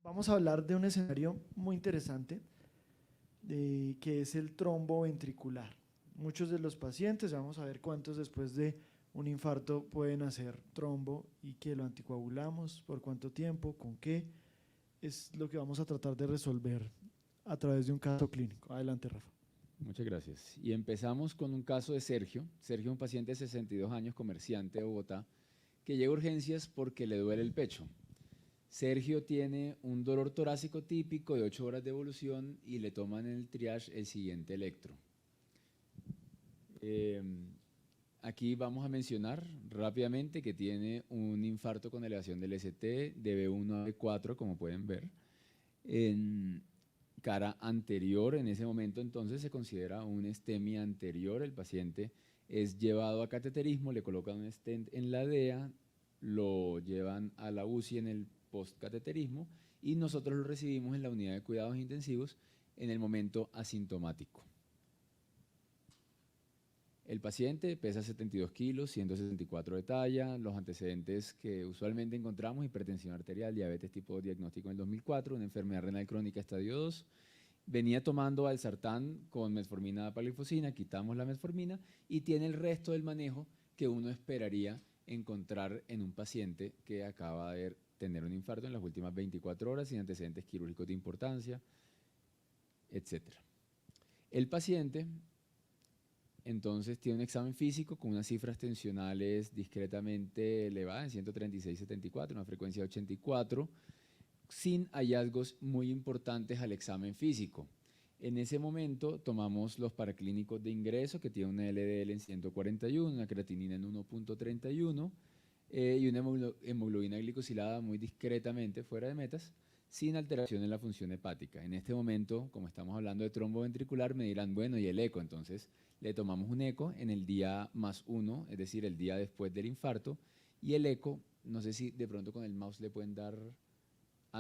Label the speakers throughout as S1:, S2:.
S1: Vamos a hablar de un escenario muy interesante, que es el trombo ventricular. Muchos de los pacientes, vamos a ver cuántos después de un infarto pueden hacer trombo y que lo anticoagulamos, por cuánto tiempo, con qué, es lo que vamos a tratar de resolver a través de un caso clínico. Adelante, Rafa.
S2: Muchas gracias. Y empezamos con un caso de Sergio. Sergio es un paciente de 62 años, comerciante de Bogotá, que llega a urgencias porque le duele el pecho. Sergio tiene un dolor torácico típico de 8 horas de evolución y le toman en el triage el siguiente electro. Aquí vamos a mencionar rápidamente que tiene un infarto con elevación del ST de B1 a B4, como pueden ver. En cara anterior, en ese momento entonces se considera una istemia anterior. El paciente es llevado a cateterismo, le colocan un stent en la DEA, lo llevan a la UCI en el postcateterismo y nosotros lo recibimos en la unidad de cuidados intensivos en el momento asintomático. El paciente pesa 72 kilos, 164 de talla, los antecedentes que usualmente encontramos: hipertensión arterial, diabetes tipo 2 diagnóstico en el 2004, una enfermedad renal crónica estadio 2, venía tomando valsartán con metformina palifosina, quitamos la metformina y tiene el resto del manejo que uno esperaría encontrar en un paciente que acaba de tener un infarto en las últimas 24 horas sin antecedentes quirúrgicos de importancia, etc. El paciente entonces tiene un examen físico con unas cifras tensionales discretamente elevadas, en 136/74, una frecuencia de 84, sin hallazgos muy importantes al examen físico. En ese momento tomamos los paraclínicos de ingreso, que tiene una LDL en 141, una creatinina en 1.31 y una hemoglobina glicosilada muy discretamente fuera de metas, sin alteración en la función hepática. En este momento, como estamos hablando de trombo ventricular, me dirán, bueno, ¿y el eco? Entonces le tomamos un eco en el día +1, es decir, el día después del infarto, y el eco, no sé si de pronto con el mouse le pueden dar,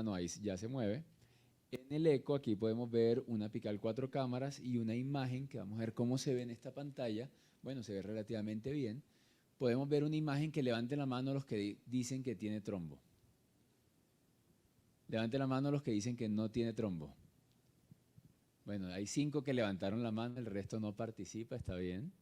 S2: no, ahí ya se mueve. En el eco aquí podemos ver una apical 4 cámaras y una imagen que vamos a ver cómo se ve en esta pantalla. Bueno, se ve relativamente bien. Podemos ver una imagen que levanten la mano los que dicen que tiene trombo. Levanten la mano los que dicen que no tiene trombo. Bueno, hay 5 que levantaron la mano, el resto no participa, está bien.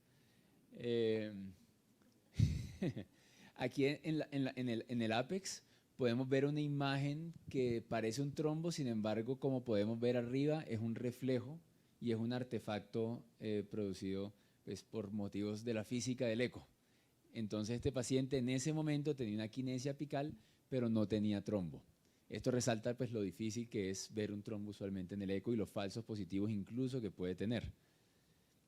S2: Aquí en el Apex podemos ver una imagen que parece un trombo, sin embargo, como podemos ver arriba, es un reflejo y es un artefacto producido pues, por motivos de la física del eco. Entonces este paciente en ese momento tenía una quinesia apical, pero no tenía trombo. Esto resalta pues, lo difícil que es ver un trombo usualmente en el eco y los falsos positivos incluso que puede tener.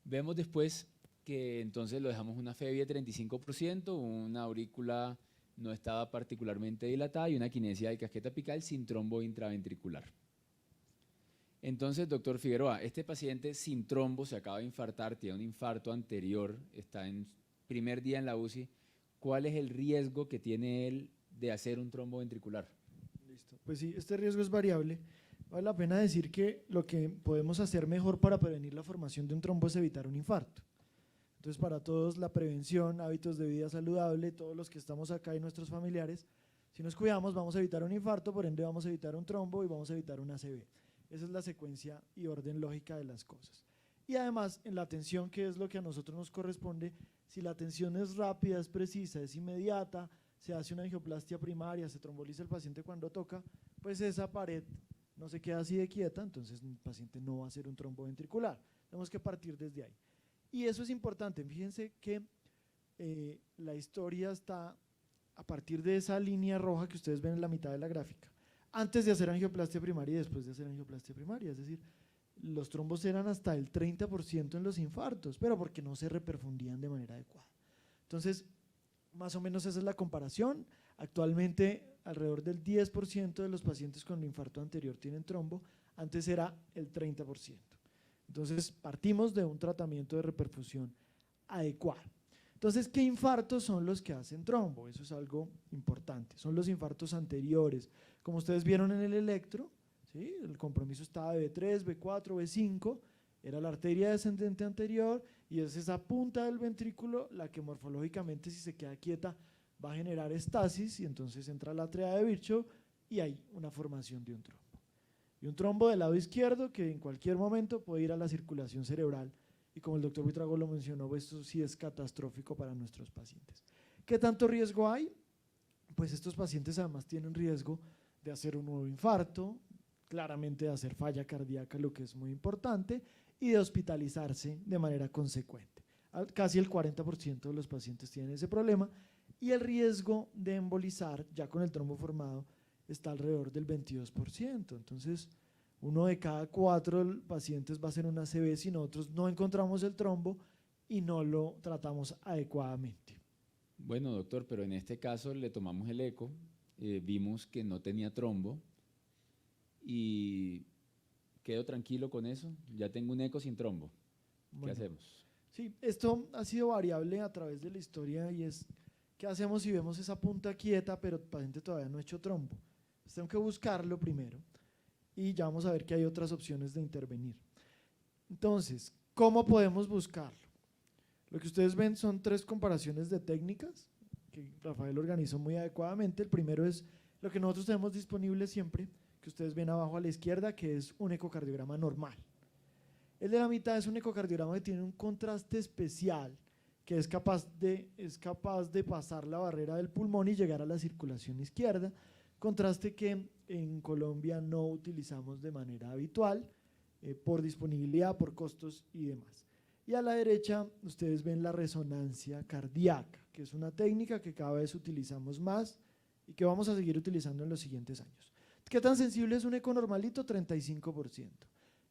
S2: Vemos después que entonces lo dejamos una FEBI de 35%, una aurícula no estaba particularmente dilatada y una quinesia de casqueta apical sin trombo intraventricular. Entonces, doctor Figueroa, este paciente sin trombo se acaba de infartar, tiene un infarto anterior, está en primer día en la UCI. ¿Cuál es el riesgo que tiene él de hacer un trombo ventricular?
S1: Listo. Pues sí, este riesgo es variable. Vale la pena decir que lo que podemos hacer mejor para prevenir la formación de un trombo es evitar un infarto. Entonces, para todos, la prevención, hábitos de vida saludable, todos los que estamos acá y nuestros familiares, si nos cuidamos vamos a evitar un infarto, por ende vamos a evitar un trombo y vamos a evitar una ACV. Esa es la secuencia y orden lógica de las cosas. Y además, en la atención, que es lo que a nosotros nos corresponde, si la atención es rápida, es precisa, es inmediata, se hace una angioplastia primaria, se tromboliza el paciente cuando toca, pues esa pared no se queda así de quieta, entonces el paciente no va a hacer un trombo ventricular. Tenemos que partir desde ahí. Y eso es importante, fíjense que la historia está a partir de esa línea roja que ustedes ven en la mitad de la gráfica, antes de hacer angioplastia primaria y después de hacer angioplastia primaria, es decir, los trombos eran hasta el 30% en los infartos, pero porque no se reperfundían de manera adecuada. Entonces, más o menos esa es la comparación. Actualmente, alrededor del 10% de los pacientes con infarto anterior tienen trombo, antes era el 30%. Entonces, partimos de un tratamiento de reperfusión adecuado. Entonces, ¿qué infartos son los que hacen trombo? Eso es algo importante. Son los infartos anteriores. Como ustedes vieron en el electro, ¿sí? El compromiso estaba de B3, B4, B5, era la arteria descendente anterior y es esa punta del ventrículo la que morfológicamente, si se queda quieta, va a generar estasis y entonces entra la atria de Virchow y hay una formación de un trombo. Y un trombo del lado izquierdo que en cualquier momento puede ir a la circulación cerebral. Y como el doctor Buitrago lo mencionó, esto sí es catastrófico para nuestros pacientes. ¿Qué tanto riesgo hay? Pues estos pacientes además tienen riesgo de hacer un nuevo infarto, claramente de hacer falla cardíaca, lo que es muy importante, y de hospitalizarse de manera consecuente. Casi el 40% de los pacientes tienen ese problema y el riesgo de embolizar ya con el trombo formado está alrededor del 22%. Entonces, 1 de cada 4 pacientes va a hacer una ACV si nosotros no encontramos el trombo y no lo tratamos adecuadamente.
S2: Bueno, doctor, pero en este caso le tomamos el eco, vimos que no tenía trombo y quedo tranquilo con eso. Ya tengo un eco sin trombo. ¿Qué hacemos?
S1: Sí, esto ha sido variable a través de la historia y es, ¿qué hacemos si vemos esa punta quieta pero el paciente todavía no ha hecho trombo? Pues tengo que buscarlo primero y ya vamos a ver que hay otras opciones de intervenir. Entonces, ¿cómo podemos buscarlo? Lo que ustedes ven son 3 comparaciones de técnicas que Rafael organizó muy adecuadamente. El primero es lo que nosotros tenemos disponible siempre, que ustedes ven abajo a la izquierda, que es un ecocardiograma normal. El de la mitad es un ecocardiograma que tiene un contraste especial, que es capaz de pasar la barrera del pulmón y llegar a la circulación izquierda, contraste que en Colombia no utilizamos de manera habitual por disponibilidad, por costos y demás. Y a la derecha ustedes ven la resonancia cardíaca, que es una técnica que cada vez utilizamos más y que vamos a seguir utilizando en los siguientes años. ¿Qué tan sensible es un eco normalito? 35%.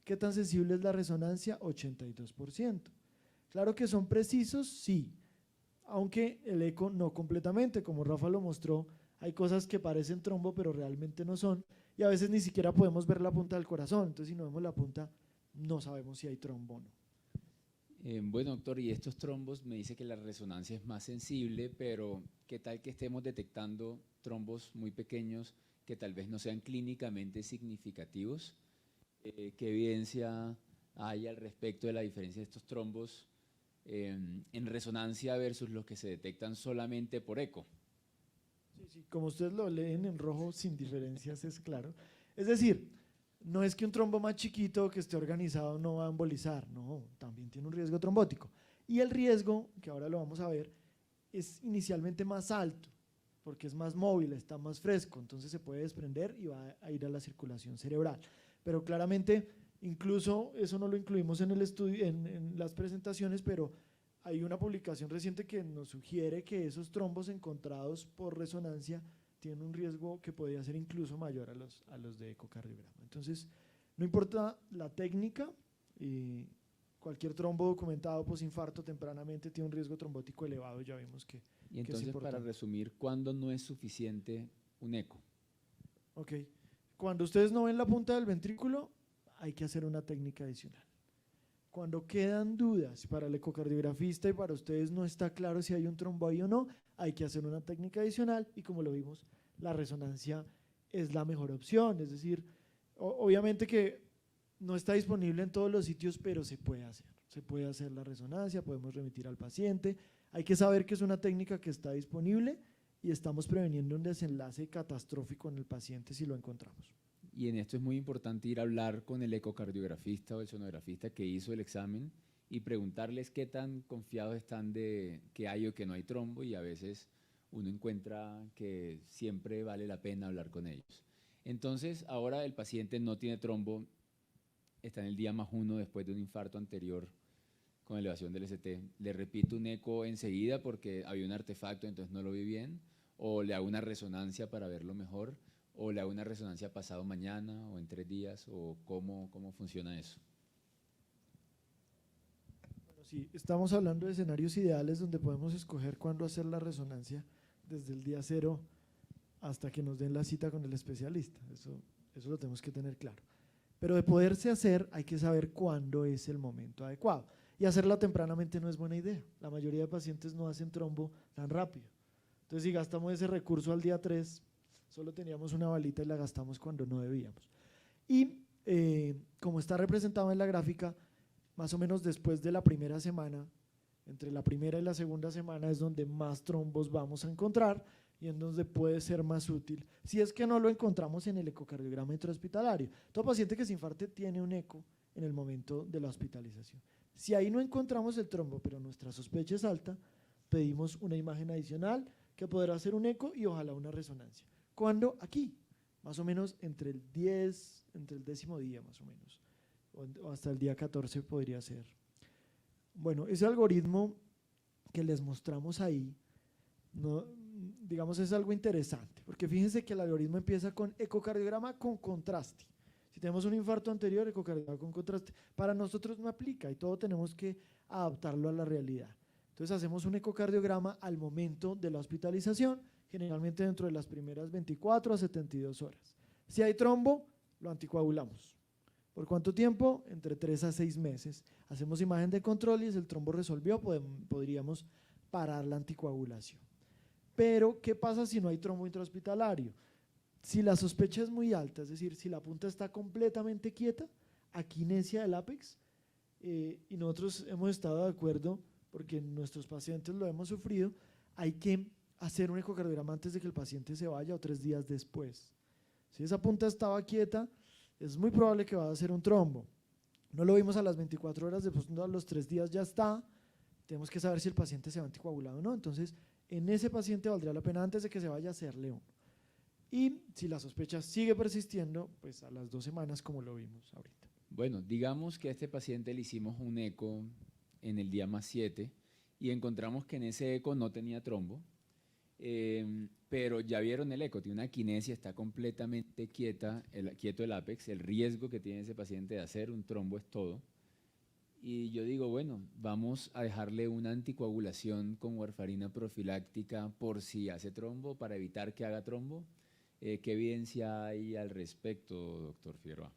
S1: ¿Qué tan sensible es la resonancia? 82%. Claro que son precisos, sí, aunque el eco no completamente, como Rafa lo mostró, hay cosas que parecen trombo pero realmente no son y a veces ni siquiera podemos ver la punta del corazón, entonces si no vemos la punta no sabemos si hay trombo o no.
S2: Bueno, doctor, y estos trombos me dice que la resonancia es más sensible, pero ¿qué tal que estemos detectando trombos muy pequeños que tal vez no sean clínicamente significativos? ¿Qué evidencia hay al respecto de la diferencia de estos trombos en resonancia versus los que se detectan solamente por eco?
S1: Sí, como ustedes lo leen en rojo sin diferencias es claro. Es decir, no es que un trombo más chiquito que esté organizado no va a embolizar, no, también tiene un riesgo trombótico. Y el riesgo, que ahora lo vamos a ver, es inicialmente más alto, porque es más móvil, está más fresco, entonces se puede desprender y va a ir a la circulación cerebral. Pero claramente, incluso eso no lo incluimos en el estudio, en las presentaciones, pero hay una publicación reciente que nos sugiere que esos trombos encontrados por resonancia tienen un riesgo que podría ser incluso mayor a los de ecocardiograma. Entonces, no importa la técnica, cualquier trombo documentado posinfarto tempranamente tiene un riesgo trombótico elevado, ya vimos que
S2: Y entonces,
S1: que es
S2: para resumir, ¿cuándo no es suficiente un eco?
S1: Ok, cuando ustedes no ven la punta del ventrículo, hay que hacer una técnica adicional. Cuando quedan dudas para el ecocardiografista y para ustedes no está claro si hay un trombo ahí o no, hay que hacer una técnica adicional y como lo vimos, la resonancia es la mejor opción, es decir, obviamente que no está disponible en todos los sitios, pero se puede hacer la resonancia, podemos remitir al paciente, hay que saber que es una técnica que está disponible y estamos preveniendo un desenlace catastrófico en el paciente si lo encontramos.
S2: Y en esto es muy importante ir a hablar con el ecocardiografista o el sonografista que hizo el examen y preguntarles qué tan confiados están de que hay o que no hay trombo, y a veces uno encuentra que siempre vale la pena hablar con ellos. Entonces, ahora el paciente no tiene trombo, está en el día +1 después de un infarto anterior con elevación del ST. ¿Le repito un eco enseguida porque había un artefacto, entonces no lo vi bien? ¿O le hago una resonancia para verlo mejor? ¿O le hago una resonancia pasado mañana o en 3 días? ¿O cómo funciona eso?
S1: Bueno, sí, estamos hablando de escenarios ideales donde podemos escoger cuándo hacer la resonancia desde el día 0 hasta que nos den la cita con el especialista. Eso lo tenemos que tener claro. Pero de poderse hacer, hay que saber cuándo es el momento adecuado. Y hacerla tempranamente no es buena idea. La mayoría de pacientes no hacen trombo tan rápido. Entonces, si gastamos ese recurso al día 3, solo teníamos una balita y la gastamos cuando no debíamos. Y como está representado en la gráfica, más o menos después de la primera semana, entre la primera y la segunda semana es donde más trombos vamos a encontrar, y en donde puede ser más útil, si es que no lo encontramos en el ecocardiograma intrahospitalario. Todo paciente que se infarte tiene un eco en el momento de la hospitalización. Si ahí no encontramos el trombo, pero nuestra sospecha es alta, pedimos una imagen adicional que podrá ser un eco y ojalá una resonancia. ¿Cuándo? Aquí, más o menos entre el 10º día más o menos, o hasta el día 14 podría ser. Bueno, ese algoritmo que les mostramos ahí, no, digamos, es algo interesante, porque fíjense que el algoritmo empieza con ecocardiograma con contraste. Si tenemos un infarto anterior, ecocardiograma con contraste, para nosotros no aplica y todo tenemos que adaptarlo a la realidad. Entonces hacemos un ecocardiograma al momento de la hospitalización, generalmente dentro de las primeras 24 a 72 horas. Si hay trombo, lo anticoagulamos. ¿Por cuánto tiempo? Entre 3 a 6 meses. Hacemos imagen de control y si el trombo resolvió, podríamos parar la anticoagulación. Pero, ¿qué pasa si no hay trombo intrahospitalario? Si la sospecha es muy alta, es decir, si la punta está completamente quieta, aquinesia del ápex, y nosotros hemos estado de acuerdo, porque nuestros pacientes lo hemos sufrido, hay que hacer un ecocardiograma antes de que el paciente se vaya o 3 días después. Si esa punta estaba quieta, es muy probable que va a ser un trombo. No lo vimos a las 24 horas, después a los 3 días ya está, tenemos que saber si el paciente se va anticoagulado o no, entonces en ese paciente valdría la pena antes de que se vaya a hacerle uno. Y si la sospecha sigue persistiendo, pues a las 2 semanas como lo vimos ahorita.
S2: Bueno, digamos que a este paciente le hicimos un eco en el día +7 y encontramos que en ese eco no tenía trombo, pero ya vieron el eco, tiene una aquinesia, está completamente quieto el ápex, el riesgo que tiene ese paciente de hacer un trombo es todo. Y yo digo, bueno, vamos a dejarle una anticoagulación con warfarina profiláctica por si hace trombo, para evitar que haga trombo. ¿Qué evidencia hay al respecto, doctor Figueroa?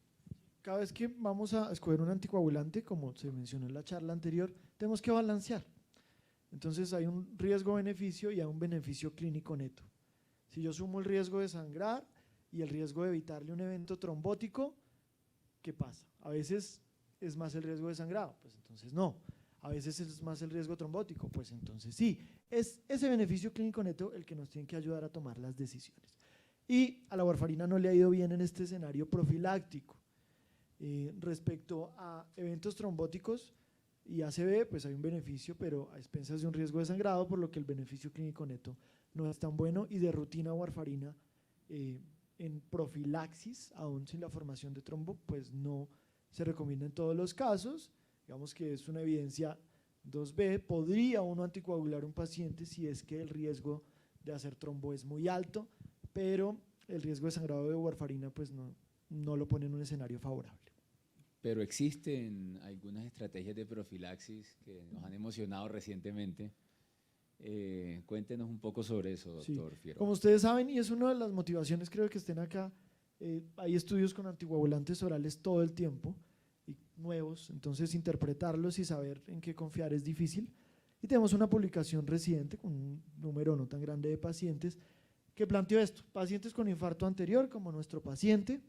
S1: Cada vez que vamos a escoger un anticoagulante, como se mencionó en la charla anterior, tenemos que balancear. Entonces hay un riesgo-beneficio y hay un beneficio clínico neto. Si yo sumo el riesgo de sangrar y el riesgo de evitarle un evento trombótico, ¿qué pasa? A veces es más el riesgo de sangrado, pues entonces no. A veces es más el riesgo trombótico, pues entonces sí. Es ese beneficio clínico neto el que nos tiene que ayudar a tomar las decisiones. Y a la warfarina no le ha ido bien en este escenario profiláctico. Respecto a eventos trombóticos y ACV, pues hay un beneficio, pero a expensas de un riesgo de sangrado, por lo que el beneficio clínico neto no es tan bueno, y de rutina warfarina en profilaxis, aún sin la formación de trombo, pues no se recomienda en todos los casos. Digamos que es una evidencia 2B, podría uno anticoagular un paciente si es que el riesgo de hacer trombo es muy alto, pero el riesgo de sangrado de warfarina pues no lo pone en un escenario favorable.
S2: Pero existen algunas estrategias de profilaxis que nos han emocionado recientemente. Cuéntenos un poco sobre eso, doctor Figueroa.
S1: Como ustedes saben, y es una de las motivaciones creo que estén acá, hay estudios con anticoagulantes orales todo el tiempo, y nuevos, entonces interpretarlos y saber en qué confiar es difícil. Y tenemos una publicación reciente con un número no tan grande de pacientes que planteó esto: pacientes con infarto anterior, como nuestro paciente,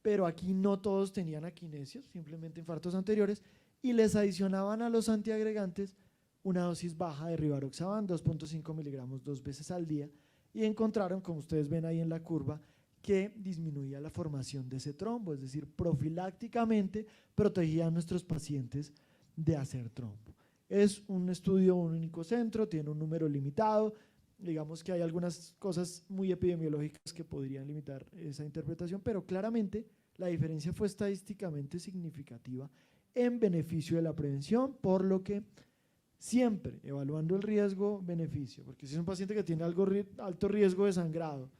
S1: pero aquí no todos tenían aquinesia, simplemente infartos anteriores, y les adicionaban a los antiagregantes una dosis baja de rivaroxaban, 2.5 miligramos 2 veces al día, y encontraron, como ustedes ven ahí en la curva, que disminuía la formación de ese trombo, es decir, profilácticamente protegía a nuestros pacientes de hacer trombo. Es un estudio, un único centro, tiene un número limitado, digamos que hay algunas cosas muy epidemiológicas que podrían limitar esa interpretación, pero claramente la diferencia fue estadísticamente significativa en beneficio de la prevención, por lo que siempre evaluando el riesgo-beneficio, porque si es un paciente que tiene alto riesgo de sangrado,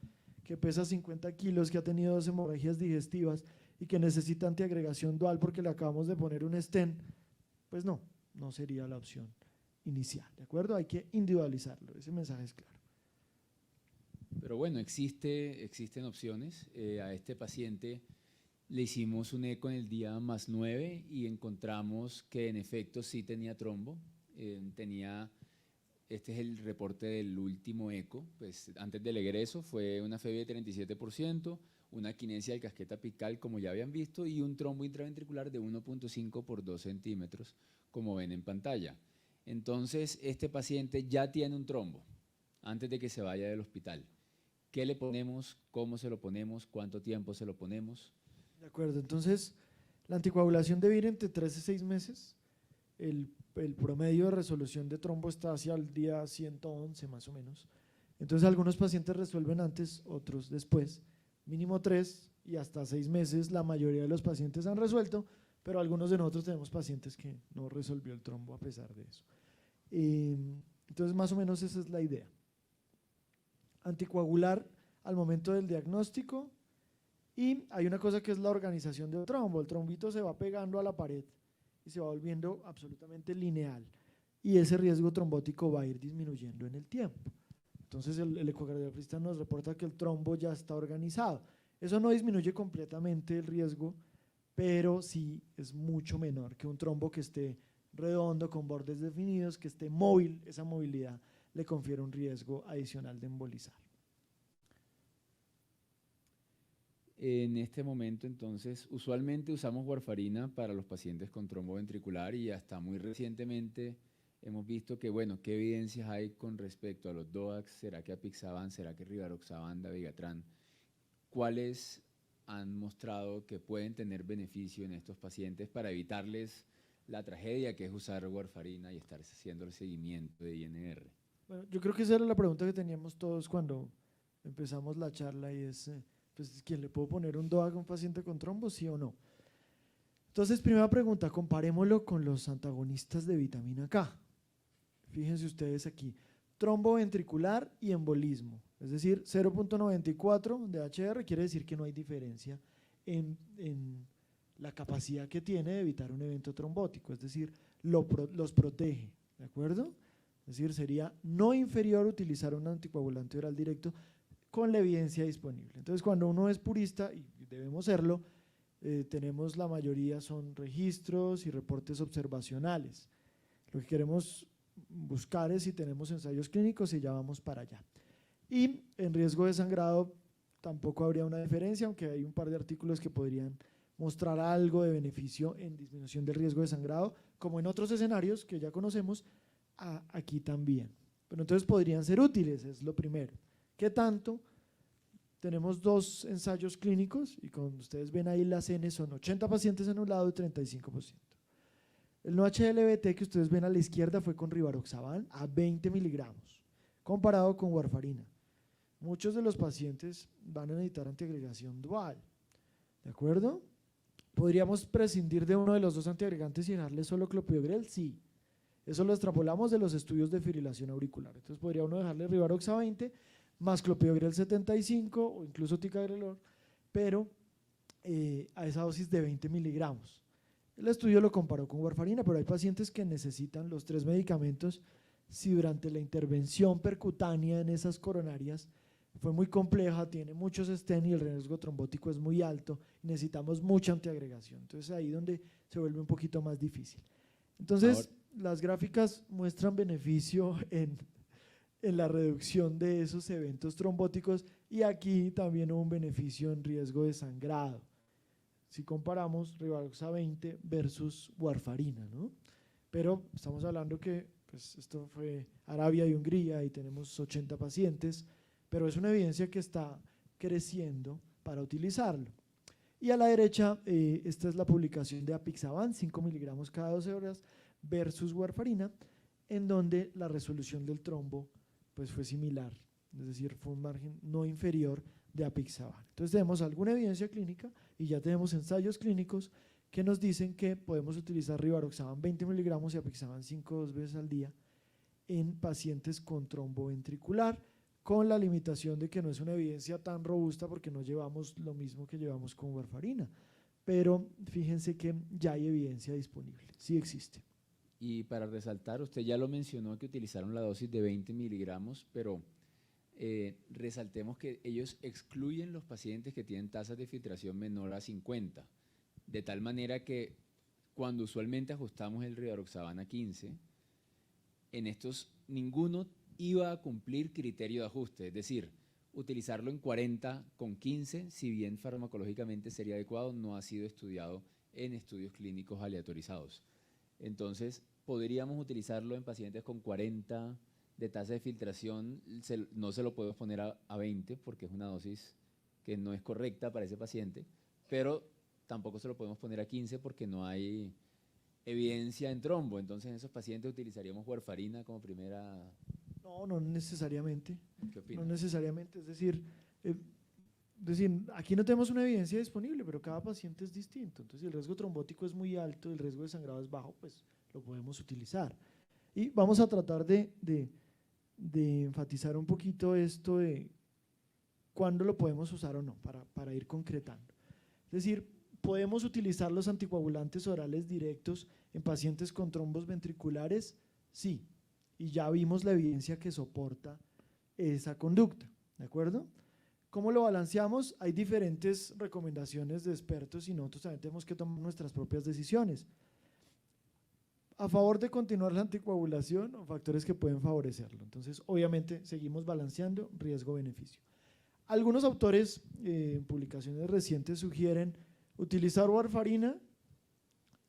S1: que pesa 50 kilos, que ha tenido 2 hemorragias digestivas y que necesita antiagregación dual porque le acabamos de poner un stent, pues no sería la opción inicial, ¿de acuerdo? Hay que individualizarlo, ese mensaje es claro.
S2: Pero bueno, existen opciones. A este paciente le hicimos un eco en el día +9 y encontramos que en efecto sí tenía trombo. Este es el reporte del último eco, pues antes del egreso fue una FEBI de 37%, una aquinesia del casquete apical como ya habían visto y un trombo intraventricular de 1.5 por 2 centímetros, como ven en pantalla. Entonces este paciente ya tiene un trombo antes de que se vaya del hospital. ¿Qué le ponemos? ¿Cómo se lo ponemos? ¿Cuánto tiempo se lo ponemos?
S1: De acuerdo, entonces la anticoagulación debe ir entre 3 y 6 meses. El promedio de resolución de trombo está hacia el día 111 más o menos. Entonces algunos pacientes resuelven antes, otros después. Mínimo 3 y hasta 6 meses la mayoría de los pacientes han resuelto, pero algunos de nosotros tenemos pacientes que no resolvió el trombo a pesar de eso. Entonces más o menos esa es la idea. Anticoagular al momento del diagnóstico, y hay una cosa que es la organización del trombo. El trombito se va pegando a la pared y se va volviendo absolutamente lineal, y ese riesgo trombótico va a ir disminuyendo en el tiempo. Entonces el ecocardiografista nos reporta que el trombo ya está organizado. Eso no disminuye completamente el riesgo, pero sí es mucho menor que un trombo que esté redondo, con bordes definidos, que esté móvil. Esa movilidad le confiere un riesgo adicional de embolizar.
S2: En este momento, entonces, usualmente usamos warfarina para los pacientes con trombo ventricular, y hasta muy recientemente hemos visto que, bueno, ¿qué evidencias hay con respecto a los DOACs? ¿Será que apixaban? ¿Será que rivaroxaban, dabigatran? ¿Cuáles han mostrado que pueden tener beneficio en estos pacientes para evitarles la tragedia que es usar warfarina y estar haciendo el seguimiento de INR?
S1: Bueno, yo creo que esa era la pregunta que teníamos todos cuando empezamos la charla, y es, pues, ¿quién le puedo poner un DOAC a un paciente con trombo, sí o no? Entonces, primera pregunta, comparémoslo con los antagonistas de vitamina K. Fíjense ustedes aquí, trombo ventricular y embolismo, es decir, 0.94 de HR quiere decir que no hay diferencia en la capacidad que tiene de evitar un evento trombótico, es decir, los protege, ¿de acuerdo? Es decir, sería no inferior utilizar un anticoagulante oral directo con la evidencia disponible. Entonces, cuando uno es purista, y debemos serlo, tenemos, la mayoría son registros y reportes observacionales. Lo que queremos buscar es si tenemos ensayos clínicos y ya vamos para allá. Y en riesgo de sangrado tampoco habría una diferencia, aunque hay un par de artículos que podrían mostrar algo de beneficio en disminución del riesgo de sangrado, como en otros escenarios que ya conocemos, aquí también. Pero entonces podrían ser útiles, es lo primero. ¿Qué tanto? Tenemos 2 ensayos clínicos y como ustedes ven ahí las N son 80 pacientes en un lado y 35%. El NOH-LVT que ustedes ven a la izquierda fue con rivaroxaban a 20 miligramos, comparado con warfarina. Muchos de los pacientes van a necesitar antiagregación dual, ¿de acuerdo? ¿Podríamos prescindir de uno de los 2 antiagregantes y dejarle solo clopidogrel? Sí. Eso lo extrapolamos de los estudios de fibrilación auricular. Entonces podría uno dejarle rivaroxaban 20 más clopidogrel 75 o incluso ticagrelor, pero a esa dosis de 20 miligramos. El estudio lo comparó con warfarina, pero hay pacientes que necesitan los 3 medicamentos si durante la intervención percutánea en esas coronarias fue muy compleja, tiene muchos stent y el riesgo trombótico es muy alto, necesitamos mucha antiagregación. Entonces ahí donde se vuelve un poquito más difícil. Entonces las gráficas muestran beneficio en la reducción de esos eventos trombóticos, y aquí también hubo un beneficio en riesgo de sangrado. Si comparamos rivaroxaban 20 versus warfarina, ¿no? Pero estamos hablando que pues, esto fue Arabia y Hungría y tenemos 80 pacientes, pero es una evidencia que está creciendo para utilizarlo. Y a la derecha, esta es la publicación de apixaban, 5 miligramos cada 12 horas versus warfarina, en donde la resolución del trombo pues, fue similar, es decir, fue un margen no inferior de apixaban. Entonces tenemos alguna evidencia clínica y ya tenemos ensayos clínicos que nos dicen que podemos utilizar rivaroxaban 20 miligramos y apixaban 5 2 veces al día en pacientes con trombo ventricular, con la limitación de que no es una evidencia tan robusta porque no llevamos lo mismo que llevamos con warfarina, pero fíjense que ya hay evidencia disponible, sí existe.
S2: Y para resaltar, usted ya lo mencionó que utilizaron la dosis de 20 miligramos, pero resaltemos que ellos excluyen los pacientes que tienen tasas de filtración menor a 50, de tal manera que cuando usualmente ajustamos el rivaroxaban a 15, en estos ninguno iba a cumplir criterio de ajuste, es decir, utilizarlo en 40 con 15, si bien farmacológicamente sería adecuado, no ha sido estudiado en estudios clínicos aleatorizados. Entonces, podríamos utilizarlo en pacientes con 40 de tasa de filtración no se lo podemos poner a 20 porque es una dosis que no es correcta para ese paciente, pero tampoco se lo podemos poner a 15 porque no hay evidencia en trombo. Entonces en esos pacientes utilizaríamos warfarina como primera.
S1: No, no necesariamente.
S2: ¿Qué opina?
S1: No necesariamente, es decir, aquí no tenemos una evidencia disponible, pero cada paciente es distinto. Entonces, si el riesgo trombótico es muy alto, el riesgo de sangrado es bajo, pues lo podemos utilizar. Y vamos a tratar de enfatizar un poquito esto de cuándo lo podemos usar o no, para ir concretando. Es decir, ¿podemos utilizar los anticoagulantes orales directos en pacientes con trombos ventriculares? Sí, y ya vimos la evidencia que soporta esa conducta, ¿de acuerdo? ¿Cómo lo balanceamos? Hay diferentes recomendaciones de expertos y nosotros también tenemos que tomar nuestras propias decisiones. A favor de continuar la anticoagulación o factores que pueden favorecerlo. Entonces, obviamente, seguimos balanceando riesgo-beneficio. Algunos autores en publicaciones recientes sugieren utilizar warfarina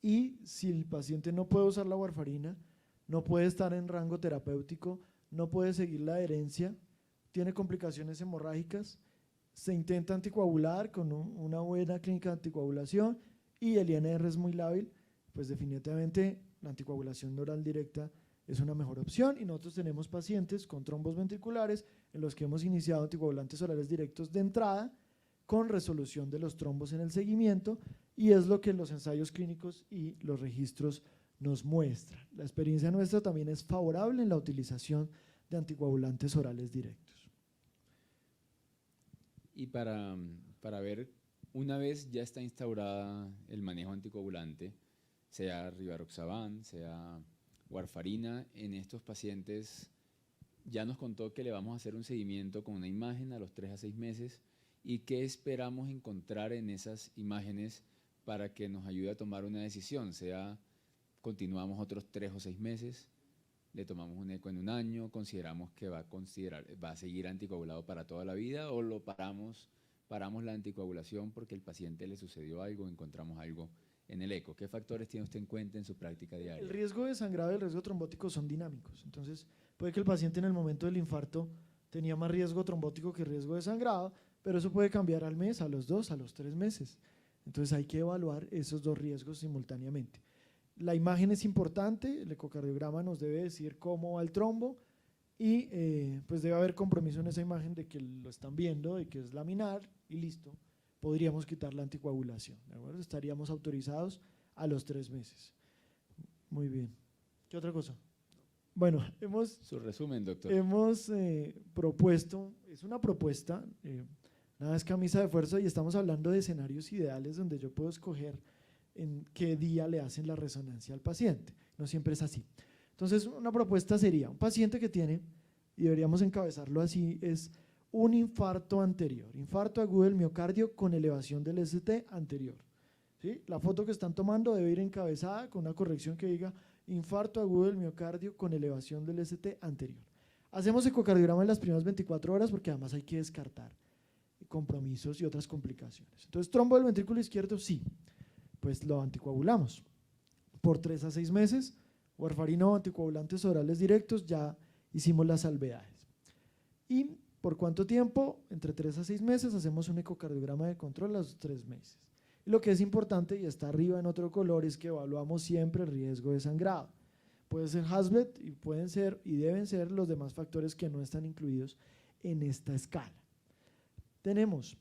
S1: y si el paciente no puede usar la warfarina, no puede estar en rango terapéutico, no puede seguir la adherencia, tiene complicaciones hemorrágicas, se intenta anticoagular con una buena clínica de anticoagulación y el INR es muy lábil, pues definitivamente la anticoagulación oral directa es una mejor opción y nosotros tenemos pacientes con trombos ventriculares en los que hemos iniciado anticoagulantes orales directos de entrada con resolución de los trombos en el seguimiento y es lo que los ensayos clínicos y los registros nos muestran. La experiencia nuestra también es favorable en la utilización de anticoagulantes orales directos.
S2: Y para ver, una vez ya está instaurada el manejo anticoagulante, sea rivaroxaban, sea warfarina, en estos pacientes ya nos contó que le vamos a hacer un seguimiento con una imagen a los 3 a 6 meses y qué esperamos encontrar en esas imágenes para que nos ayude a tomar una decisión, sea continuamos otros 3 o 6 meses, le tomamos un eco en un año, consideramos que va a seguir anticoagulado para toda la vida o lo paramos la anticoagulación porque el paciente le sucedió algo, encontramos algo en el eco. ¿Qué factores tiene usted en cuenta en su práctica diaria?
S1: El riesgo de sangrado y el riesgo trombótico son dinámicos, entonces puede que el paciente en el momento del infarto tenía más riesgo trombótico que riesgo de sangrado, pero eso puede cambiar al mes, a los 2, a los 3 meses. Entonces hay que evaluar esos dos riesgos simultáneamente. La imagen es importante, el ecocardiograma nos debe decir cómo va el trombo y pues debe haber compromiso en esa imagen de que lo están viendo, de que es laminar y listo, podríamos quitar la anticoagulación, ¿de acuerdo? Estaríamos autorizados a los 3 meses. Muy bien. ¿Qué otra cosa? Bueno,
S2: su resumen, doctor.
S1: Hemos propuesto, es una propuesta, nada es camisa de fuerza y estamos hablando de escenarios ideales donde yo puedo escoger en qué día le hacen la resonancia al paciente, no siempre es así. Entonces una propuesta sería, un paciente que tiene, y deberíamos encabezarlo así, es un infarto anterior, infarto agudo del miocardio con elevación del ST anterior. ¿Sí? La foto que están tomando debe ir encabezada con una corrección que diga infarto agudo del miocardio con elevación del ST anterior. Hacemos ecocardiograma en las primeras 24 horas porque además hay que descartar compromisos y otras complicaciones. Entonces, trombo del ventrículo izquierdo, sí, pues lo anticoagulamos. Por 3 a 6 meses, warfarina o anticoagulantes orales directos, ya hicimos las salvedades. ¿Y por cuánto tiempo? Entre 3 a 6 meses hacemos un ecocardiograma de control a los 3 meses. Y lo que es importante, y está arriba en otro color, es que evaluamos siempre el riesgo de sangrado. Puede ser Hasblet y pueden ser y deben ser los demás factores que no están incluidos en esta escala. Tenemos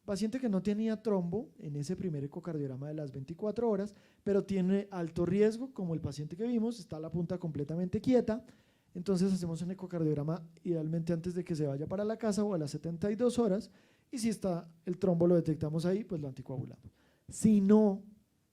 S1: paciente que no tenía trombo en ese primer ecocardiograma de las 24 horas, pero tiene alto riesgo, como el paciente que vimos, está la punta completamente quieta, entonces hacemos un ecocardiograma idealmente antes de que se vaya para la casa o a las 72 horas, y si está el trombo lo detectamos ahí, pues lo anticoagulamos. Si no,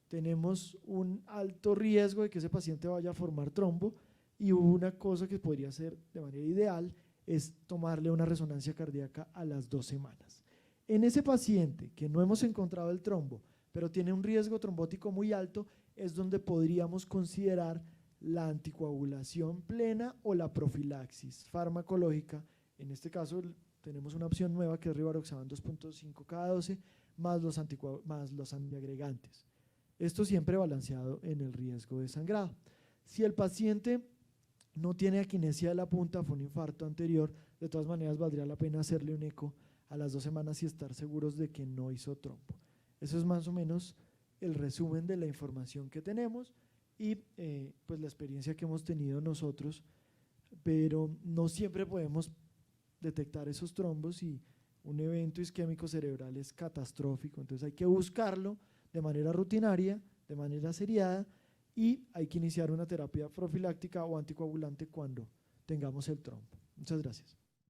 S1: tenemos un alto riesgo de que ese paciente vaya a formar trombo, y una cosa que podría ser de manera ideal es tomarle una resonancia cardíaca a las 2 semanas. En ese paciente que no hemos encontrado el trombo, pero tiene un riesgo trombótico muy alto, es donde podríamos considerar la anticoagulación plena o la profilaxis farmacológica. En este caso tenemos una opción nueva que es rivaroxaban 2.5 cada 12 más los antiagregantes. Esto siempre balanceado en el riesgo de sangrado. Si el paciente no tiene aquinesia de la punta, fue un infarto anterior, de todas maneras valdría la pena hacerle un eco a las 2 semanas y estar seguros de que no hizo trombo. Eso es más o menos el resumen de la información que tenemos y pues la experiencia que hemos tenido nosotros, pero no siempre podemos detectar esos trombos y un evento isquémico cerebral es catastrófico, entonces hay que buscarlo de manera rutinaria, de manera seriada, y hay que iniciar una terapia profiláctica o anticoagulante cuando tengamos el trombo. Muchas gracias.